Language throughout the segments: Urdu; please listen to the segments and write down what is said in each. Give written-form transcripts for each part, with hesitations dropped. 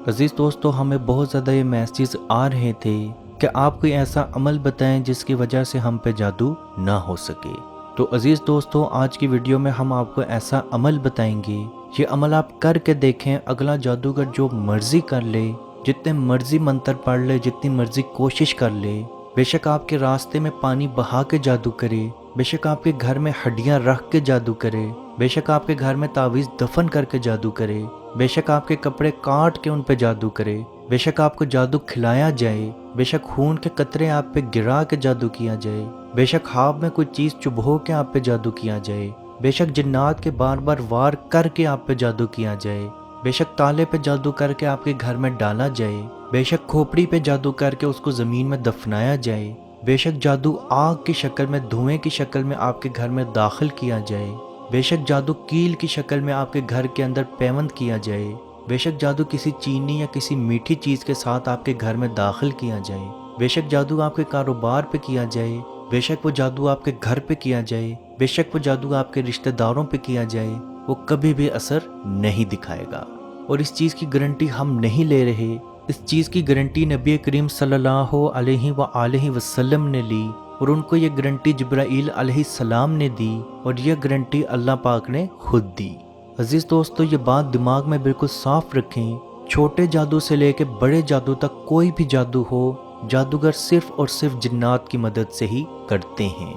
عزیز دوستو، ہمیں بہت زیادہ یہ میسیج آ رہے تھے کہ آپ کوئی ایسا عمل بتائیں جس کی وجہ سے ہم پہ جادو نہ ہو سکے۔ تو عزیز دوستو، آج کی ویڈیو میں ہم آپ کو ایسا عمل بتائیں گے۔ یہ عمل آپ کر کے دیکھیں، اگلا جادوگر جو مرضی کر لے، جتنے مرضی منتر پڑھ لے، جتنی مرضی کوشش کر لے، بے شک آپ کے راستے میں پانی بہا کے جادو کرے، بے شک آپ کے گھر میں ہڈیاں رکھ کے جادو کرے، بے شک آپ کے گھر میں تعویذ دفن کر کے جادو کرے، بے شک آپ کے کپڑے کاٹ کے ان پہ جادو کرے، بے شک آپ کو جادو کھلایا جائے، بے شک خون کے قطرے آپ پہ گرا کے جادو کیا جائے، بے شک خواب میں کوئی چیز چبھو کے آپ پہ جادو کیا جائے، بے شک جنات کے بار بار وار کر کے آپ پہ جادو کیا جائے، بے شک تالے پہ جادو کر کے آپ کے گھر میں ڈالا جائے، بے شک کھوپڑی پہ جادو کر کے اس کو زمین میں دفنایا جائے، بے شک جادو آگ کی شکل میں، دھوئیں کی شکل میں آپ کے گھر میں داخل کیا جائے، بے شک جادو کیل کی شکل میں آپ کے گھر کے اندر پیوند کیا جائے، بے شک جادو کسی چینی یا کسی میٹھی چیز کے ساتھ آپ کے گھر میں داخل کیا جائے، بے شک جادو آپ کے کاروبار پہ کیا جائے، بے شک وہ جادو آپ کے گھر پہ کیا جائے، بے شک وہ جادو آپ کے رشتہ داروں پہ کیا جائے، وہ کبھی بھی اثر نہیں دکھائے گا۔ اور اس چیز کی گارنٹی ہم نہیں لے رہے، اس چیز کی گارنٹی نبی کریم صلی اللہ علیہ وآلہ وسلم نے لی، اور ان کو یہ گارنٹی جبرائیل علیہ السلام نے دی، اور یہ گارنٹی اللہ پاک نے خود دی۔ عزیز دوستو، یہ بات دماغ میں بالکل صاف رکھیں، چھوٹے جادو سے لے کے بڑے جادو تک کوئی بھی جادو ہو، جادوگر صرف اور صرف جنات کی مدد سے ہی کرتے ہیں۔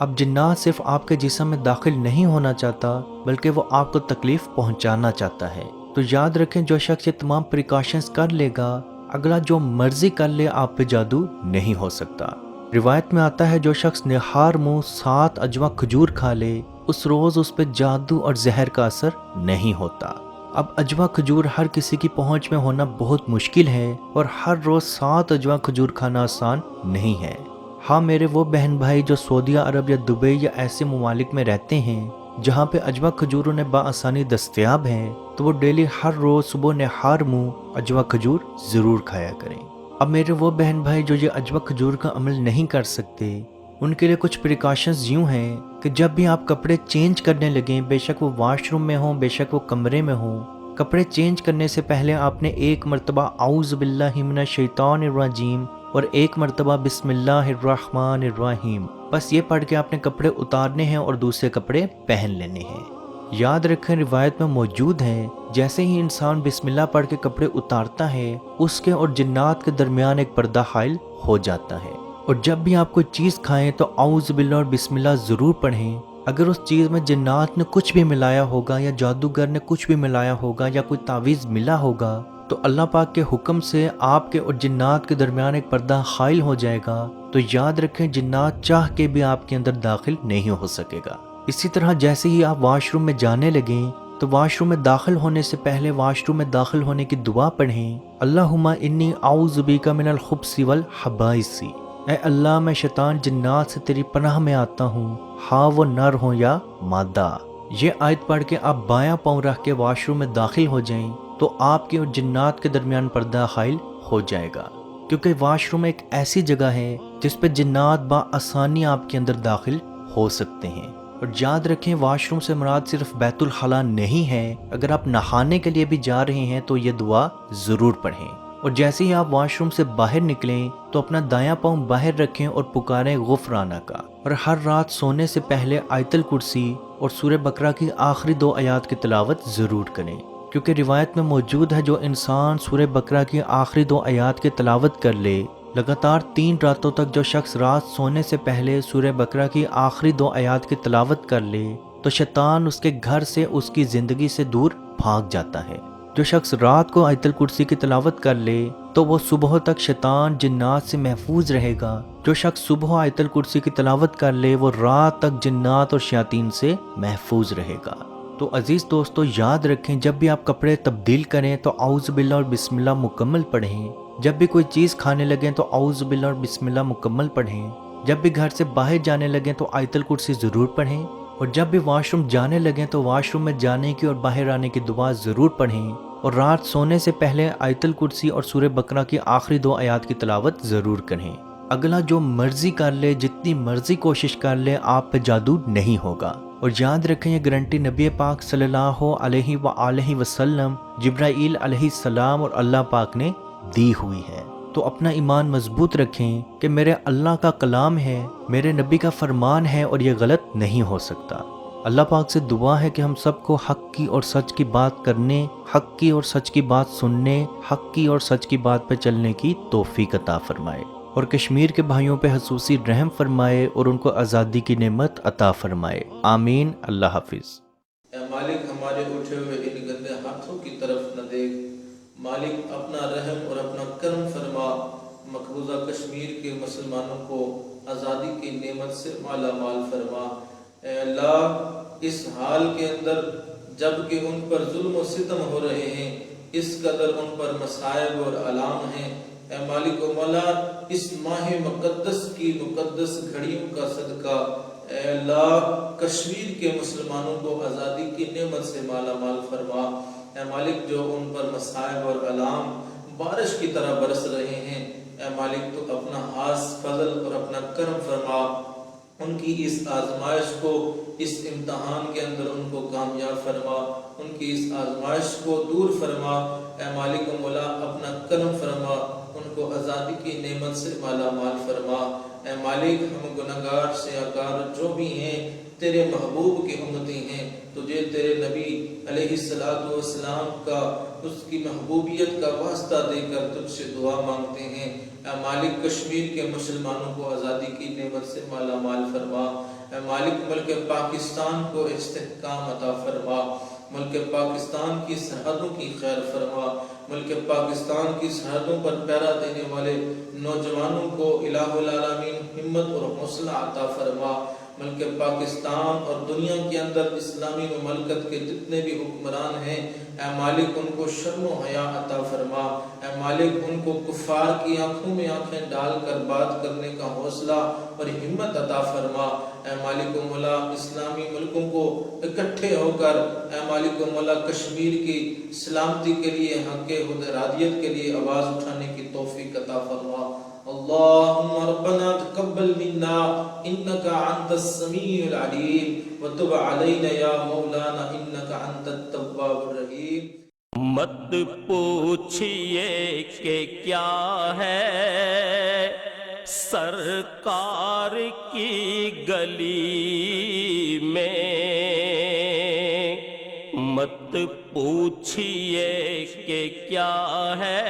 اب جنات صرف آپ کے جسم میں داخل نہیں ہونا چاہتا، بلکہ وہ آپ کو تکلیف پہنچانا چاہتا ہے۔ تو یاد رکھیں، جو شخص یہ تمام پریکاشنز کر لے گا، اگلا جو مرضی کر لے، آپ پہ جادو نہیں ہو سکتا۔ روایت میں آتا ہے، جو شخص نہار منہ 7 اجوا کھجور کھا لے، اس روز اس پہ جادو اور زہر کا اثر نہیں ہوتا۔ اب اجوا کھجور ہر کسی کی پہنچ میں ہونا بہت مشکل ہے، اور ہر روز 7 اجوا کھجور کھانا آسان نہیں ہے۔ ہاں، میرے وہ بہن بھائی جو سعودیہ عرب یا دبئی یا ایسے ممالک میں رہتے ہیں جہاں پہ اجوا کھجور انہیں بآسانی دستیاب ہیں، تو وہ ڈیلی ہر روز صبح نہار منہ اجوا کھجور ضرور کھایا کریں۔ اب میرے وہ بہن بھائی جو یہ اجوا کھجور کا عمل نہیں کر سکتے، ان کے لیے کچھ پریکاشنز یوں ہیں کہ جب بھی آپ کپڑے چینج کرنے لگیں، بے شک وہ واش روم میں ہوں، بے شک وہ کمرے میں ہوں، کپڑے چینج کرنے سے پہلے آپ نے 1 مرتبہ اعوذ باللہ من الشیطان الرجیم اور 1 مرتبہ بسم اللہ الرحمن الرحیم، بس یہ پڑھ کے آپ نے کپڑے اتارنے ہیں اور دوسرے کپڑے پہن لینے ہیں۔ یاد رکھیں، روایت میں موجود ہے، جیسے ہی انسان بسم اللہ پڑھ کے کپڑے اتارتا ہے، اس کے اور جنات کے درمیان ایک پردہ حائل ہو جاتا ہے۔ اور جب بھی آپ کوئی چیز کھائیں تو اعوذ باللہ اور بسم اللہ ضرور پڑھیں۔ اگر اس چیز میں جنات نے کچھ بھی ملایا ہوگا، یا جادوگر نے کچھ بھی ملایا ہوگا، یا کوئی تعویذ ملا ہوگا، تو اللہ پاک کے حکم سے آپ کے اور جنات کے درمیان ایک پردہ حائل ہو جائے گا۔ تو یاد رکھیں، جنات چاہ کے بھی آپ کے اندر داخل نہیں ہو سکے گا۔ اسی طرح جیسے ہی آپ واش روم میں جانے لگیں، تو واش روم میں داخل ہونے سے پہلے واش روم میں داخل ہونے کی دعا پڑھیں، اللہم انی اعوذ بک من الخبث والخبائث، اے اللہ، میں شیطان جنات سے تیری پناہ میں آتا ہوں، ہاں وہ نر ہوں یا مادہ۔ یہ آیت پڑھ کے آپ بایاں پاؤں رکھ کے واش روم میں داخل ہو جائیں، تو آپ کے اور جنات کے درمیان پردہ حائل ہو جائے گا، کیونکہ واش روم ایک ایسی جگہ ہے جس پہ جنات بآسانی آپ کے اندر داخل ہو سکتے ہیں۔ اور یاد رکھیں، واش روم سے مراد صرف بیت الخلاء نہیں ہے، اگر آپ نہانے کے لیے بھی جا رہے ہیں تو یہ دعا ضرور پڑھیں۔ اور جیسے ہی آپ واش روم سے باہر نکلیں تو اپنا دایاں پاؤں باہر رکھیں اور پکاریں غفرانہ کا، اور ہر رات سونے سے پہلے آیت الکرسی اور سورہ بقرہ کی آخری 2 آیات کی تلاوت ضرور کریں، کیونکہ روایت میں موجود ہے، جو انسان سورہ بقرہ کی آخری 2 آیات کی تلاوت کر لے، لگاتار 3 راتوں تک جو شخص رات سونے سے پہلے سورہ بقرہ کی آخری 2 آیات کی تلاوت کر لے، تو شیطان اس کے گھر سے، اس کی زندگی سے دور بھاگ جاتا ہے۔ جو شخص رات کو آیت الکرسی کی تلاوت کر لے تو وہ صبح تک شیطان جنات سے محفوظ رہے گا۔ جو شخص صبح آیت الکرسی کی تلاوت کر لے، وہ رات تک جنات اور شیاطین سے محفوظ رہے گا۔ تو عزیز دوستو، یاد رکھیں، جب بھی آپ کپڑے تبدیل کریں تو اعوذ باللہ اور بسم اللہ مکمل پڑھیں۔ جب بھی کوئی چیز کھانے لگیں تو اعوذ باللہ اور بسم اللہ مکمل پڑھیں۔ جب بھی گھر سے باہر جانے لگیں تو آیت الکرسی ضرور پڑھیں۔ اور جب بھی واش روم جانے لگیں تو واش روم میں جانے کی اور باہر آنے کی دعا ضرور پڑھیں۔ اور رات سونے سے پہلے آیت الکرسی اور سورہ بقرہ کی آخری 2 آیات کی تلاوت ضرور کریں۔ اگلا جو مرضی کر لے، جتنی مرضی کوشش کر لے، آپ پہ جادو نہیں ہوگا۔ اور یاد رکھیں یہ گارنٹی نبی پاک صلی اللہ علیہ وآلہ وسلم، جبرائیل علیہ السلام اور اللہ پاک نے دی ہوئی ہے۔ تو اپنا ایمان مضبوط رکھیں کہ میرے اللہ کا کلام ہے، میرے نبی کا فرمان ہے اور یہ غلط نہیں ہو سکتا۔ اللہ پاک سے دعا ہے کہ ہم سب کو حق کی اور سچ کی بات کرنے، حق کی اور سچ کی بات سننے، حق کی اور سچ کی بات پہ چلنے کی توفیق عطا فرمائے، اور کشمیر کے بھائیوں پہ خصوصی رحم فرمائے اور ان کو آزادی کی نعمت عطا فرمائے، آمین۔ اللہ حافظ۔ اے مالک ہمارے اٹھے ہوئے ان گندے ہاتھوں کی طرف نہ دیکھ، مالک اپنا رحم اور اپنا کرم فرما، مقبوضہ کشمیر کے مسلمانوں کو آزادی کی نعمت سے مالا مال فرما۔ اے اللہ اس حال کے اندر جب کہ ان پر ظلم و ستم ہو رہے ہیں، اس قدر ان پر مصائب اور آلام ہیں، اے مالک و مولا اس ماہ مقدس کی مقدس گھڑیوں کا صدقہ اے اللہ کشمیر کے مسلمانوں کو آزادی کی نعمت سے مالا مال فرما۔ اے مالک جو ان پر مصائب اور آلام بارش کی طرح برس رہے ہیں، اے مالک تو اپنا خاص فضل اور اپنا کرم فرما، ان کی اس آزمائش کو، اس امتحان کے اندر ان کو کامیاب فرما، ان کی اس آزمائش کو دور فرما۔ اے مالک و مولا اپنا کرم فرما، ان کو آزادی کی نعمت سے مالا مال فرما۔ اے مالک ہم گناہگار سیاکار جو بھی ہیں تیرے محبوب کی امتی ہیں، تجھے تیرے نبی علیہ السلام کا اس کی محبوبیت کا واسطہ دے کر تجھ سے دعا مانگتے ہیں۔ اے مالک کشمیر کے مسلمانوں کو آزادی کی نعمت سے مالا مال فرما۔ اے مالک ملک پاکستان کو استحکام عطا فرما، ملک پاکستان کی سرحدوں کی خیر فرما، ملک پاکستان کی سرحدوں پر پہرا دینے والے نوجوانوں کو الہ العالمین ہمت اور حوصلہ عطا فرما۔ ملک پاکستان اور دنیا کے اندر اسلامی مملکت کے جتنے بھی حکمران ہیں، اے مالک ان کو شرم و حیا عطا فرما۔ اے مالک ان کو کفار کی آنکھوں میں آنکھیں ڈال کر بات کرنے کا حوصلہ اور ہمت عطا فرما۔ اے مالک و مولا اسلامی ملکوں کو اکٹھے ہو کر اے مالک و مولا کشمیر کی سلامتی کے لیے، حق حدرادیت کے لیے آواز اٹھانے کی توفیق عطا فرما۔ اللہم ربنا تقبل منا انکا انت السمیع العلیم وتب علینا یا مولانا انکا انت التواب الرحیم۔ مت پوچھئے کہ کیا ہے سرکار کی گلی میں، مت پوچھئے کہ کیا ہے